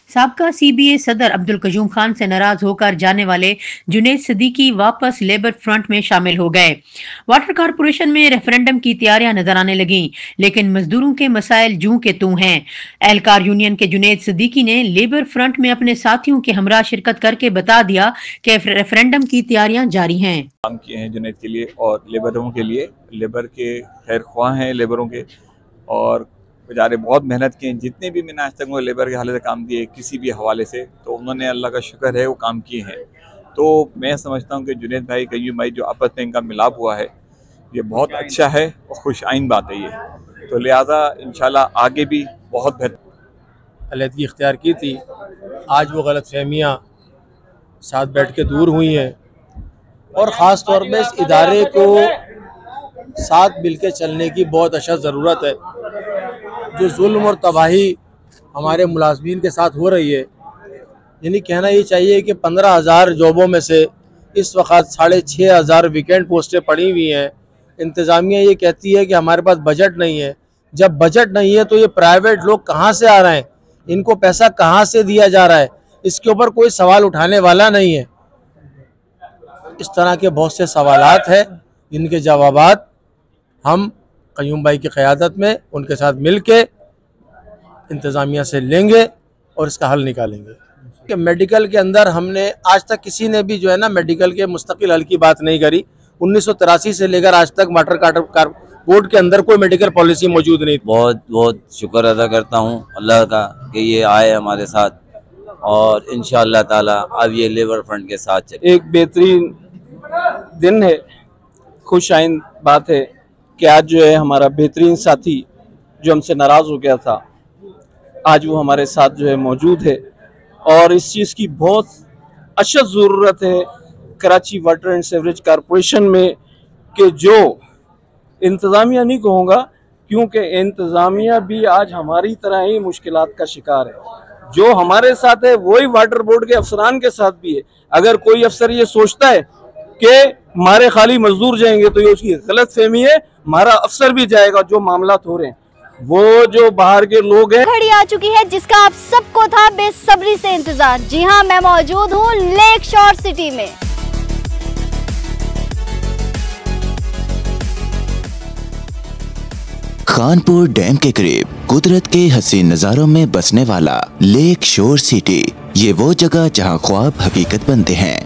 साबका सीबीए सदर अब्दुल कयूम खान से नाराज होकर जाने वाले जुनैद सिद्दीकी वापस लेबर फ्रंट में शामिल हो गए। वाटर कारपोरेशन में रेफरेंडम की तैयारियां नजर आने लगी, लेकिन मजदूरों के मसाइल जूं के तूं हैं। एहलकार यूनियन के जुनैद सिद्दीकी ने लेबर फ्रंट में अपने साथियों के हमरा शिरकत करके बता दिया कि रेफरेंडम की तैयारियां जारी हैं। काम किए हैं जुनैद के लिए और लेबरों के लिए, लेबर के खैर ख्वाह हैं लेबरों के, और बेचारे बहुत मेहनत किए। जितने भी मैंने आज तक वो लेबर के हवाले से काम किए किसी भी हवाले से, तो उन्होंने अल्लाह का शुक्र है वो काम किए हैं। तो मैं समझता हूँ कि जुनैद भाई, कयूम भाई जो आपस में इनका मिलाप हुआ है ये बहुत अच्छा है और खुश आइन बात है ये। तो लिहाजा इंशाल्लाह आगे भी बहुत बेहतर अलहदगी इख्तियार की थी। आज वो गलतफहमियाँ साथ बैठ के दूर हुई हैं और ख़ास तौर पे इस इदारे को साथ मिल के चलने की बहुत अशद ज़रूरत है। जो जुल्म और तबाही हमारे मुलाजमीन के साथ हो रही है, यानी कहना ये चाहिए कि 15,000 जॉबों में से इस वक्त 6,500 वैकेंट पोस्टें पड़ी हुई हैं। इंतज़ामिया ये कहती है कि हमारे पास बजट नहीं है। जब बजट नहीं है तो ये प्राइवेट लोग कहाँ से आ रहे हैं, इनको पैसा कहाँ से दिया जा रहा है, इसके ऊपर कोई सवाल उठाने वाला नहीं है। इस तरह के बहुत से सवालात हैं जिनके जवाबात हम कयूम भाई की क़यादत में उनके साथ मिल के इंतज़ामिया से लेंगे और इसका हल निकालेंगे। कि मेडिकल के अंदर हमने आज तक किसी ने भी जो है ना मेडिकल के मुस्तकिल हल की बात नहीं करी। 1983 से लेकर आज तक वाटर बोर्ड के अंदर कोई मेडिकल पॉलिसी मौजूद नहीं। बहुत बहुत शुक्र अदा करता हूँ अल्लाह का कि ये आए हमारे साथ और इंशाअल्लाह ताला अब ये लेबर फ्रंट के साथ चले। एक बेहतरीन दिन है, खुश आइन बात है कि आज जो है हमारा बेहतरीन साथी जो हमसे नाराज़ हो गया था, आज वो हमारे साथ जो है मौजूद है और इस चीज़ की बहुत अशद ज़रूरत है Karachi water and sewerage corporation में कि जो इंतज़ामिया नहीं कहूँगा, क्योंकि इंतज़ामिया भी आज हमारी तरह ही मुश्किलात का शिकार है। जो हमारे साथ है वही वाटर बोर्ड के अफसरान के साथ भी है। अगर कोई अफसर ये सोचता है कि हमारे खाली मजदूर जाएंगे तो ये उसकी गलत फहमी है। हमारा अफसर भी जाएगा। जो मामला हो रहे हैं वो जो बाहर के लोग हैं। घड़ी आ चुकी है जिसका आप सबको था बेसब्री से इंतजार। जी हाँ, मैं मौजूद हूँ लेक शोर सिटी में। खानपुर डैम के करीब कुदरत के हसीन नज़ारों में बसने वाला लेक शोर सिटी, ये वो जगह जहां ख्वाब हकीकत बनते हैं।